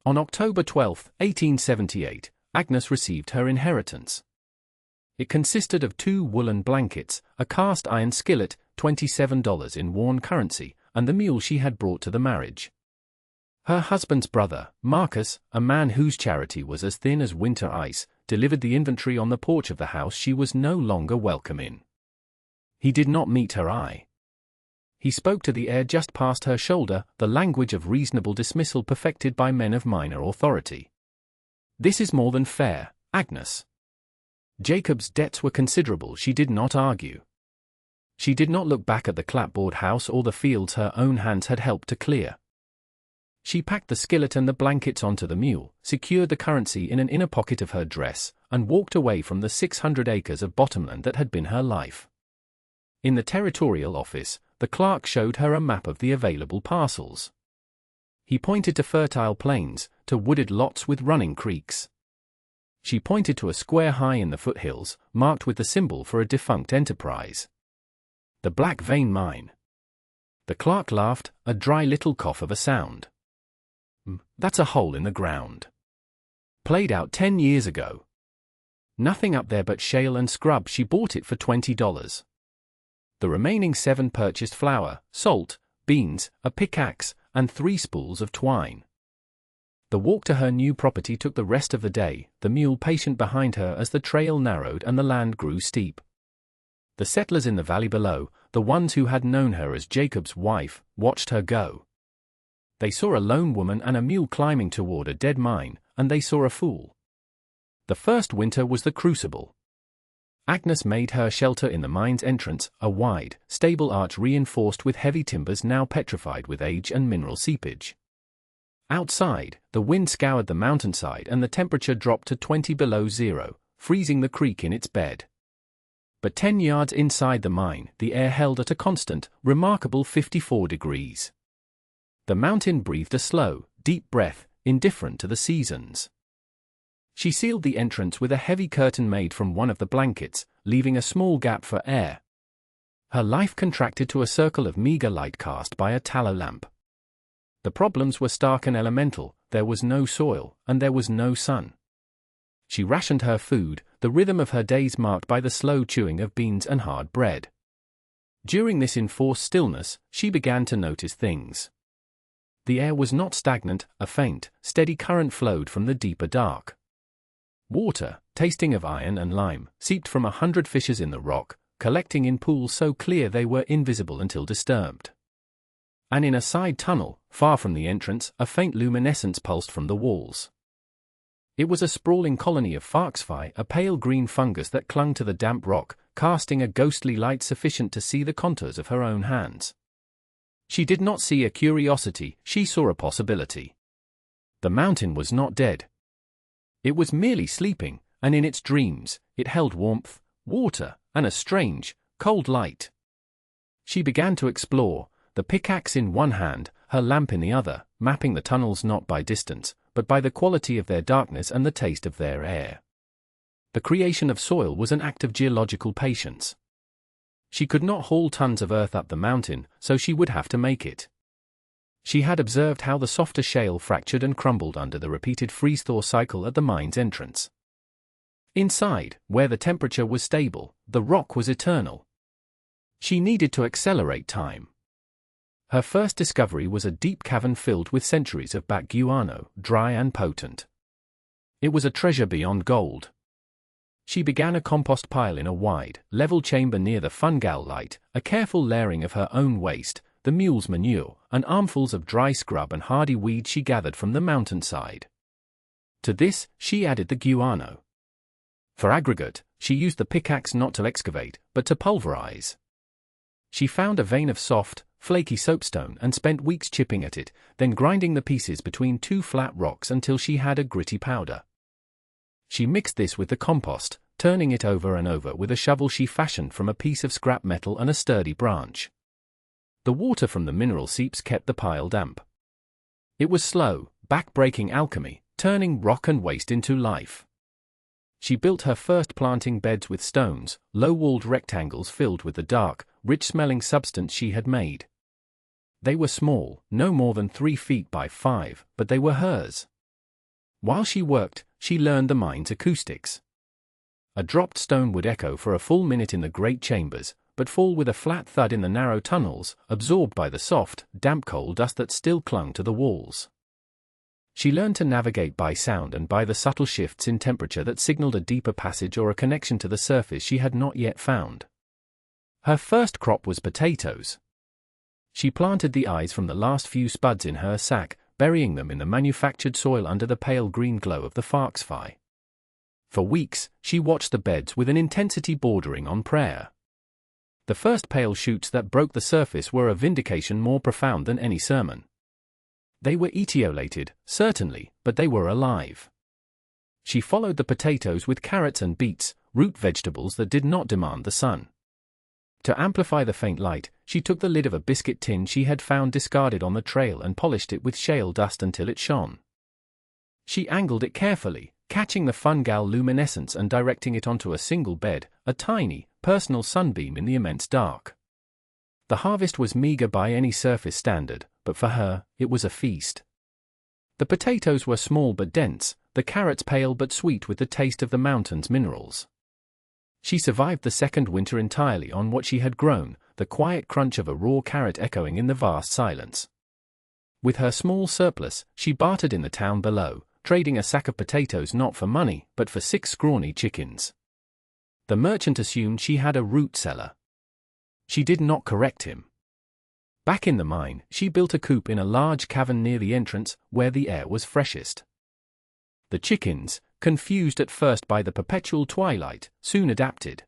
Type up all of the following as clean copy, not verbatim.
On October 12, 1878, Agnes received her inheritance. It consisted of 2 woolen blankets, a cast iron skillet, $27 in worn currency, and the mule she had brought to the marriage. Her husband's brother, Marcus, a man whose charity was as thin as winter ice, delivered the inventory on the porch of the house she was no longer welcome in. He did not meet her eye. He spoke to the air just past her shoulder, the language of reasonable dismissal perfected by men of minor authority. "This is more than fair, Agnes." Jacob's debts were considerable, she did not argue. She did not look back at the clapboard house or the fields her own hands had helped to clear. She packed the skillet and the blankets onto the mule, secured the currency in an inner pocket of her dress, and walked away from the 600 acres of bottomland that had been her life. In the territorial office, the clerk showed her a map of the available parcels. He pointed to fertile plains, to wooded lots with running creeks. She pointed to a square high in the foothills, marked with the symbol for a defunct enterprise. The Black Vein Mine. The clerk laughed, a dry little cough of a sound. "That's a hole in the ground. Played out 10 years ago. Nothing up there but shale and scrub." She bought it for $20. The remaining 7 purchased flour, salt, beans, a pickaxe, and 3 spools of twine. The walk to her new property took the rest of the day, the mule patient behind her as the trail narrowed and the land grew steep. The settlers in the valley below, the ones who had known her as Jacob's wife, watched her go. They saw a lone woman and a mule climbing toward a dead mine, and they saw a fool. The first winter was the crucible. Agnes made her shelter in the mine's entrance, a wide, stable arch reinforced with heavy timbers now petrified with age and mineral seepage. Outside, the wind scoured the mountainside and the temperature dropped to 20 below zero, freezing the creek in its bed. But 10 yards inside the mine, the air held at a constant, remarkable 54 degrees. The mountain breathed a slow, deep breath, indifferent to the seasons. She sealed the entrance with a heavy curtain made from one of the blankets, leaving a small gap for air. Her life contracted to a circle of meager light cast by a tallow lamp. The problems were stark and elemental, there was no soil, and there was no sun. She rationed her food, the rhythm of her days marked by the slow chewing of beans and hard bread. During this enforced stillness, she began to notice things. The air was not stagnant, a faint, steady current flowed from the deeper dark. Water, tasting of iron and lime, seeped from 100 fissures in the rock, collecting in pools so clear they were invisible until disturbed. And in a side tunnel, far from the entrance, a faint luminescence pulsed from the walls. It was a sprawling colony of foxfly, a pale green fungus that clung to the damp rock, casting a ghostly light sufficient to see the contours of her own hands. She did not see a curiosity, she saw a possibility. The mountain was not dead. It was merely sleeping, and in its dreams, it held warmth, water, and a strange, cold light. She began to explore, the pickaxe in one hand, her lamp in the other, mapping the tunnels not by distance, but by the quality of their darkness and the taste of their air. The creation of soil was an act of geological patience. She could not haul tons of earth up the mountain, so she would have to make it. She had observed how the softer shale fractured and crumbled under the repeated freeze-thaw cycle at the mine's entrance. Inside, where the temperature was stable, the rock was eternal. She needed to accelerate time. Her first discovery was a deep cavern filled with centuries of back guano, dry and potent. It was a treasure beyond gold. She began a compost pile in a wide, level chamber near the fungal light, a careful layering of her own waste, the mule's manure, and armfuls of dry scrub and hardy weed she gathered from the mountainside. To this, she added the guano. For aggregate, she used the pickaxe not to excavate, but to pulverize. She found a vein of soft, flaky soapstone and spent weeks chipping at it, then grinding the pieces between 2 flat rocks until she had a gritty powder. She mixed this with the compost, turning it over and over with a shovel she fashioned from a piece of scrap metal and a sturdy branch. The water from the mineral seeps kept the pile damp. It was slow, back-breaking alchemy, turning rock and waste into life. She built her first planting beds with stones, low-walled rectangles filled with the dark, rich-smelling substance she had made. They were small, no more than 3 feet by 5, but they were hers. While she worked, she learned the mine's acoustics. A dropped stone would echo for a full minute in the great chambers, but fall with a flat thud in the narrow tunnels, absorbed by the soft, damp coal dust that still clung to the walls. She learned to navigate by sound and by the subtle shifts in temperature that signaled a deeper passage or a connection to the surface she had not yet found. Her first crop was potatoes. She planted the eyes from the last few spuds in her sack, burying them in the manufactured soil under the pale green glow of the foxfire. For weeks, she watched the beds with an intensity bordering on prayer. The first pale shoots that broke the surface were a vindication more profound than any sermon. They were etiolated, certainly, but they were alive. She followed the potatoes with carrots and beets, root vegetables that did not demand the sun. To amplify the faint light, she took the lid of a biscuit tin she had found discarded on the trail and polished it with shale dust until it shone. She angled it carefully, catching the fungal luminescence and directing it onto a single bed, a tiny, personal sunbeam in the immense dark. The harvest was meager by any surface standard, but for her, it was a feast. The potatoes were small but dense, the carrots pale but sweet with the taste of the mountain's minerals. She survived the second winter entirely on what she had grown, the quiet crunch of a raw carrot echoing in the vast silence. With her small surplus, she bartered in the town below, trading a sack of potatoes not for money, but for 6 scrawny chickens. The merchant assumed she had a root cellar. She did not correct him. Back in the mine, she built a coop in a large cavern near the entrance, where the air was freshest. The chickens, confused at first by the perpetual twilight, soon adapted.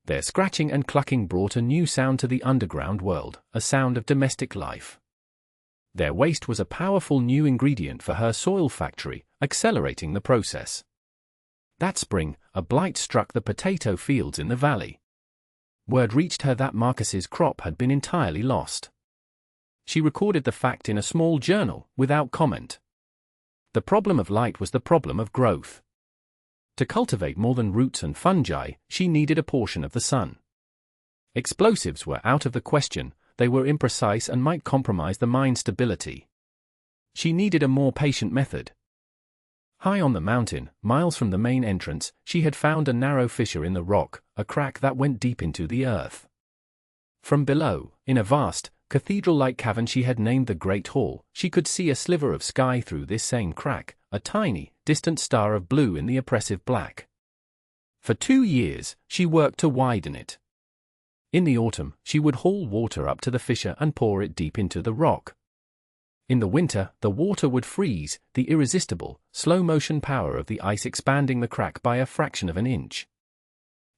Their scratching and clucking brought a new sound to the underground world, a sound of domestic life. Their waste was a powerful new ingredient for her soil factory, accelerating the process. That spring, a blight struck the potato fields in the valley. Word reached her that Marcus's crop had been entirely lost. She recorded the fact in a small journal, without comment. The problem of light was the problem of growth. To cultivate more than roots and fungi, she needed a portion of the sun. Explosives were out of the question, they were imprecise and might compromise the mine's stability. She needed a more patient method. High on the mountain, miles from the main entrance, she had found a narrow fissure in the rock, a crack that went deep into the earth. From below, in a vast, cathedral-like cavern she had named the Great Hall, she could see a sliver of sky through this same crack, a tiny, distant star of blue in the oppressive black. For 2 years, she worked to widen it. In the autumn, she would haul water up to the fissure and pour it deep into the rock. In the winter, the water would freeze, the irresistible, slow-motion power of the ice expanding the crack by a fraction of an inch.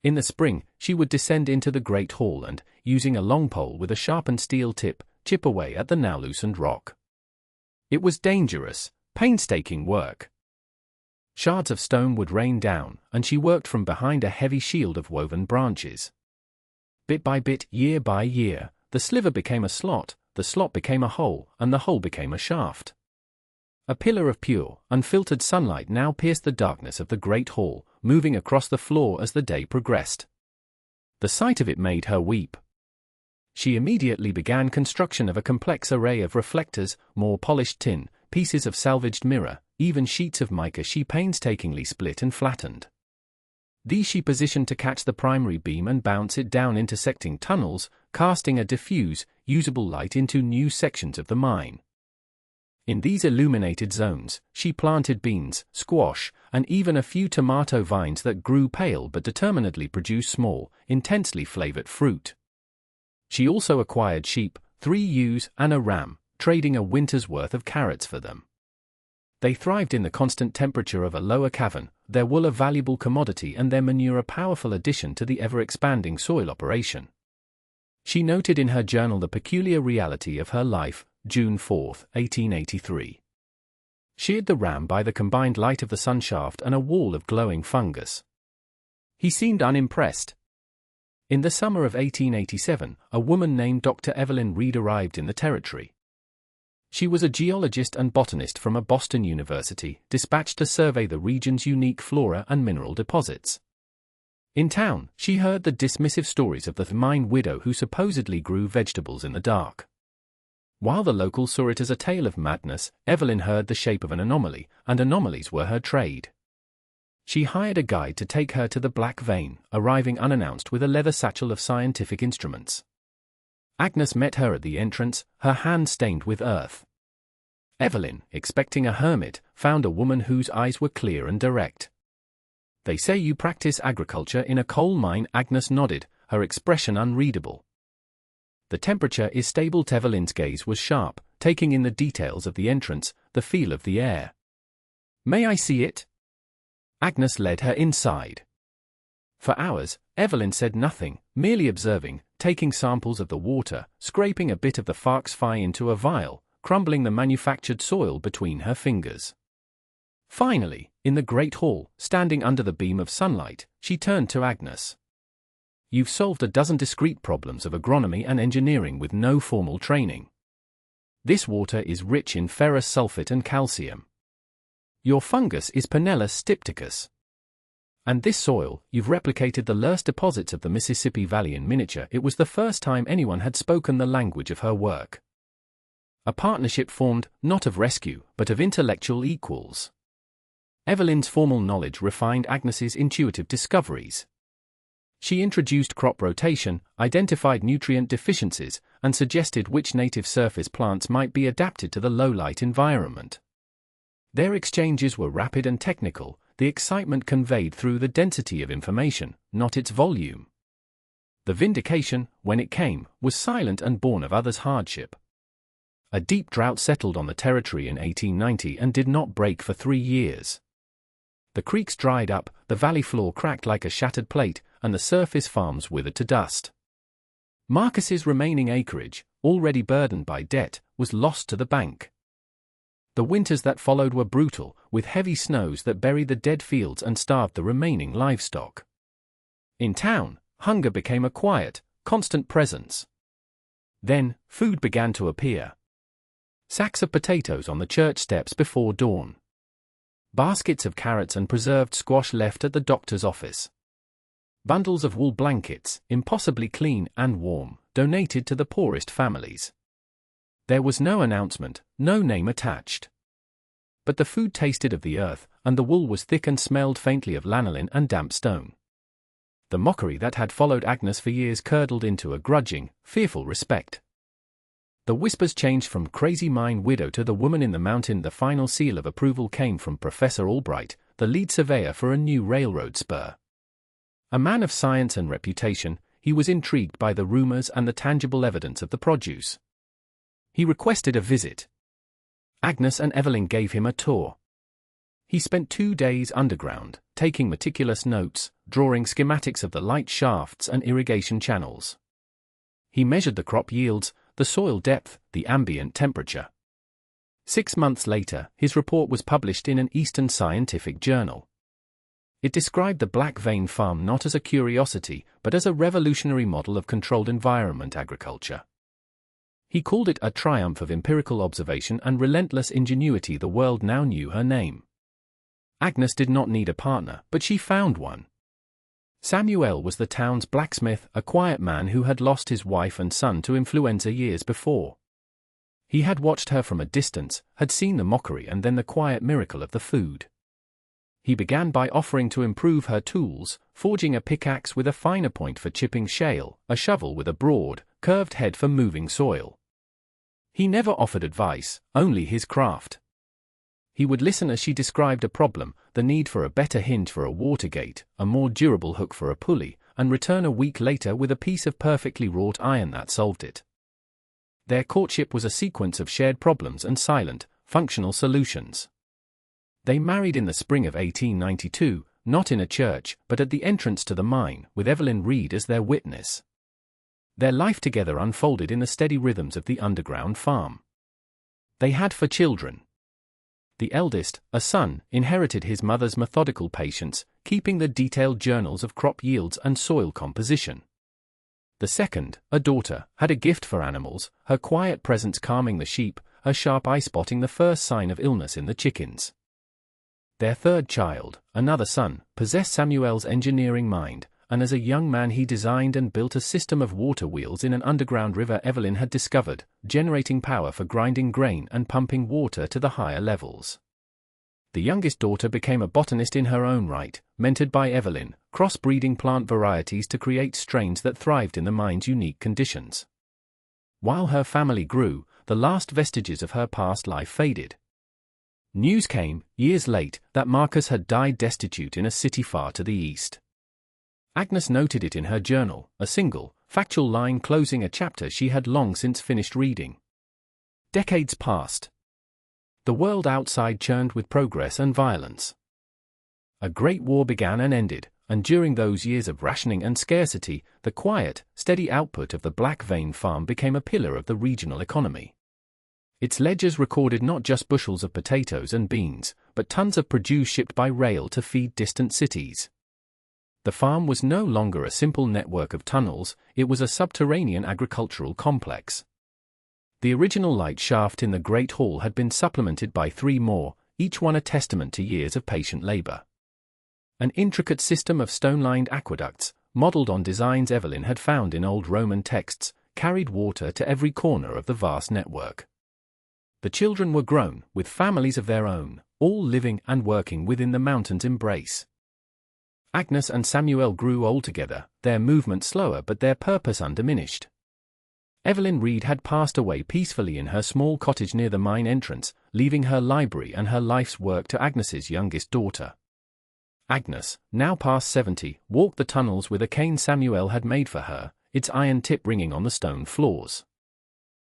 In the spring, she would descend into the Great Hall and, using a long pole with a sharpened steel tip, chip away at the now loosened rock. It was dangerous, painstaking work. Shards of stone would rain down, and she worked from behind a heavy shield of woven branches. Bit by bit, year by year, the sliver became a slot, the slot became a hole, and the hole became a shaft. A pillar of pure, unfiltered sunlight now pierced the darkness of the Great Hall, moving across the floor as the day progressed. The sight of it made her weep. She immediately began construction of a complex array of reflectors, more polished tin, pieces of salvaged mirror, even sheets of mica she painstakingly split and flattened. These she positioned to catch the primary beam and bounce it down intersecting tunnels, casting a diffuse, usable light into new sections of the mine. In these illuminated zones, she planted beans, squash, and even a few tomato vines that grew pale but determinedly produced small, intensely flavored fruit. She also acquired sheep, 3 ewes, and a ram, trading a winter's worth of carrots for them. They thrived in the constant temperature of a lower cavern, their wool a valuable commodity and their manure a powerful addition to the ever-expanding soil operation. She noted in her journal the peculiar reality of her life, June 4, 1883. Sheared the ram by the combined light of the sun shaft and a wall of glowing fungus. He seemed unimpressed. In the summer of 1887, a woman named Dr. Evelyn Reed arrived in the territory. She was a geologist and botanist from a Boston university, dispatched to survey the region's unique flora and mineral deposits. In town, she heard the dismissive stories of the mine widow who supposedly grew vegetables in the dark. While the locals saw it as a tale of madness, Evelyn heard the shape of an anomaly, and anomalies were her trade. She hired a guide to take her to the Black Vein, arriving unannounced with a leather satchel of scientific instruments. Agnes met her at the entrance, her hand stained with earth. Evelyn, expecting a hermit, found a woman whose eyes were clear and direct. "They say you practice agriculture in a coal mine." Agnes nodded, her expression unreadable. "The temperature is stable." Evelyn's gaze was sharp, taking in the details of the entrance, the feel of the air. "May I see it?" Agnes led her inside. For hours, Evelyn said nothing, merely observing, taking samples of the water, scraping a bit of the foxfy into a vial, crumbling the manufactured soil between her fingers. Finally, in the great hall, standing under the beam of sunlight, she turned to Agnes. "You've solved a dozen discrete problems of agronomy and engineering with no formal training. This water is rich in ferrous sulfate and calcium. Your fungus is Panellus stypticus. And this soil, you've replicated the Lurs deposits of the Mississippi Valley in miniature." It was the first time anyone had spoken the language of her work. A partnership formed, not of rescue, but of intellectual equals. Evelyn's formal knowledge refined Agnes's intuitive discoveries. She introduced crop rotation, identified nutrient deficiencies, and suggested which native surface plants might be adapted to the low-light environment. Their exchanges were rapid and technical, the excitement conveyed through the density of information, not its volume. The vindication, when it came, was silent and born of others' hardship. A deep drought settled on the territory in 1890 and did not break for 3 years. The creeks dried up, the valley floor cracked like a shattered plate, and the surface farms withered to dust. Marcus's remaining acreage, already burdened by debt, was lost to the bank. The winters that followed were brutal, with heavy snows that buried the dead fields and starved the remaining livestock. In town, hunger became a quiet, constant presence. Then, food began to appear. Sacks of potatoes on the church steps before dawn. Baskets of carrots and preserved squash left at the doctor's office. Bundles of wool blankets, impossibly clean and warm, donated to the poorest families. There was no announcement, no name attached. But the food tasted of the earth, and the wool was thick and smelled faintly of lanolin and damp stone. The mockery that had followed Agnes for years curdled into a grudging, fearful respect. The whispers changed from crazy mine widow to the woman in the mountain. The final seal of approval came from Professor Albright, the lead surveyor for a new railroad spur. A man of science and reputation, he was intrigued by the rumors and the tangible evidence of the produce. He requested a visit. Agnes and Evelyn gave him a tour. He spent 2 days underground, taking meticulous notes, drawing schematics of the light shafts and irrigation channels. He measured the crop yields, the soil depth, the ambient temperature. 6 months later, his report was published in an Eastern scientific journal. It described the Black Vein farm not as a curiosity, but as a revolutionary model of controlled environment agriculture. He called it a triumph of empirical observation and relentless ingenuity. The world now knew her name. Agnes did not need a partner, but she found one. Samuel was the town's blacksmith, a quiet man who had lost his wife and son to influenza years before. He had watched her from a distance, had seen the mockery and then the quiet miracle of the food. He began by offering to improve her tools, forging a pickaxe with a finer point for chipping shale, a shovel with a broad, curved head for moving soil. He never offered advice, only his craft. He would listen as she described a problem, the need for a better hinge for a water gate, a more durable hook for a pulley, and return a week later with a piece of perfectly wrought iron that solved it. Their courtship was a sequence of shared problems and silent, functional solutions. They married in the spring of 1892, not in a church, but at the entrance to the mine, with Evelyn Reed as their witness. Their life together unfolded in the steady rhythms of the underground farm. They had 4 children. The eldest, a son, inherited his mother's methodical patience, keeping the detailed journals of crop yields and soil composition. The second, a daughter, had a gift for animals, her quiet presence calming the sheep, her sharp eye spotting the first sign of illness in the chickens. Their third child, another son, possessed Samuel's engineering mind, and as a young man he designed and built a system of water wheels in an underground river Evelyn had discovered, generating power for grinding grain and pumping water to the higher levels. The youngest daughter became a botanist in her own right, mentored by Evelyn, crossbreeding plant varieties to create strains that thrived in the mine's unique conditions. While her family grew, the last vestiges of her past life faded. News came, years late, that Marcus had died destitute in a city far to the east. Agnes noted it in her journal, a single, factual line closing a chapter she had long since finished reading. Decades passed. The world outside churned with progress and violence. A great war began and ended, and during those years of rationing and scarcity, the quiet, steady output of the Black Vein farm became a pillar of the regional economy. Its ledgers recorded not just bushels of potatoes and beans, but tons of produce shipped by rail to feed distant cities. The farm was no longer a simple network of tunnels, it was a subterranean agricultural complex. The original light shaft in the Great Hall had been supplemented by 3 more, each one a testament to years of patient labor. An intricate system of stone-lined aqueducts, modeled on designs Evelyn had found in old Roman texts, carried water to every corner of the vast network. The children were grown, with families of their own, all living and working within the mountain's embrace. Agnes and Samuel grew old together, their movement slower but their purpose undiminished. Evelyn Reed had passed away peacefully in her small cottage near the mine entrance, leaving her library and her life's work to Agnes's youngest daughter. Agnes, now past 70, walked the tunnels with a cane Samuel had made for her, its iron tip ringing on the stone floors.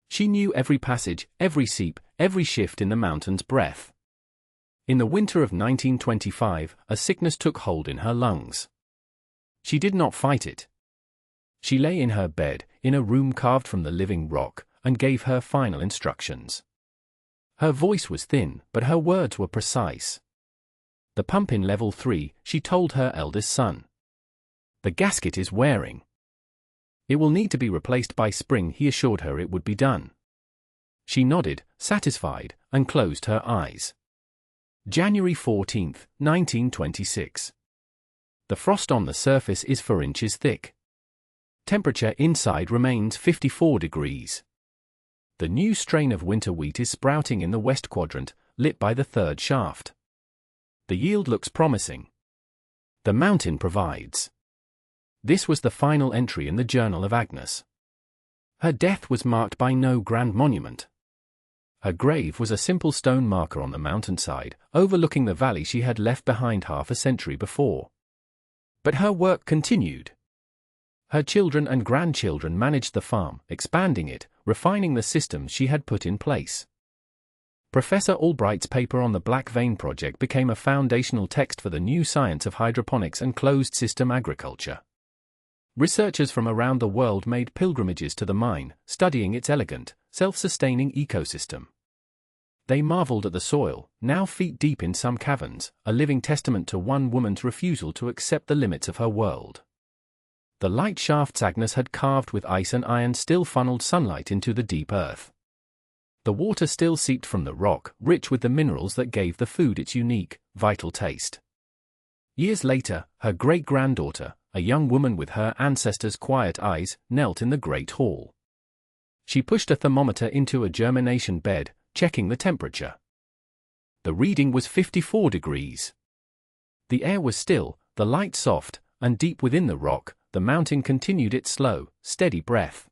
She knew every passage, every seep, every shift in the mountain's breath. In the winter of 1925, a sickness took hold in her lungs. She did not fight it. She lay in her bed, in a room carved from the living rock, and gave her final instructions. Her voice was thin, but her words were precise. The pump in level 3, she told her eldest son. The gasket is wearing. It will need to be replaced by spring, he assured her it would be done. She nodded, satisfied, and closed her eyes. January 14, 1926. The frost on the surface is 4 inches thick. Temperature inside remains 54 degrees. The new strain of winter wheat is sprouting in the west quadrant, lit by the 3rd shaft. The yield looks promising. The mountain provides. This was the final entry in the journal of Agnes. Her death was marked by no grand monument. Her grave was a simple stone marker on the mountainside, overlooking the valley she had left behind half a century before. But her work continued. Her children and grandchildren managed the farm, expanding it, refining the systems she had put in place. Professor Albright's paper on the Black Vein project became a foundational text for the new science of hydroponics and closed-system agriculture. Researchers from around the world made pilgrimages to the mine, studying its elegant, self-sustaining ecosystem. They marveled at the soil, now feet deep in some caverns, a living testament to one woman's refusal to accept the limits of her world. The light shafts Agnes had carved with ice and iron still funneled sunlight into the deep earth. The water still seeped from the rock, rich with the minerals that gave the food its unique, vital taste. Years later, her great-granddaughter, a young woman with her ancestors' quiet eyes, knelt in the Great Hall. She pushed a thermometer into a germination bed, checking the temperature. The reading was 54 degrees. The air was still, the light soft, and deep within the rock, the mountain continued its slow, steady breath.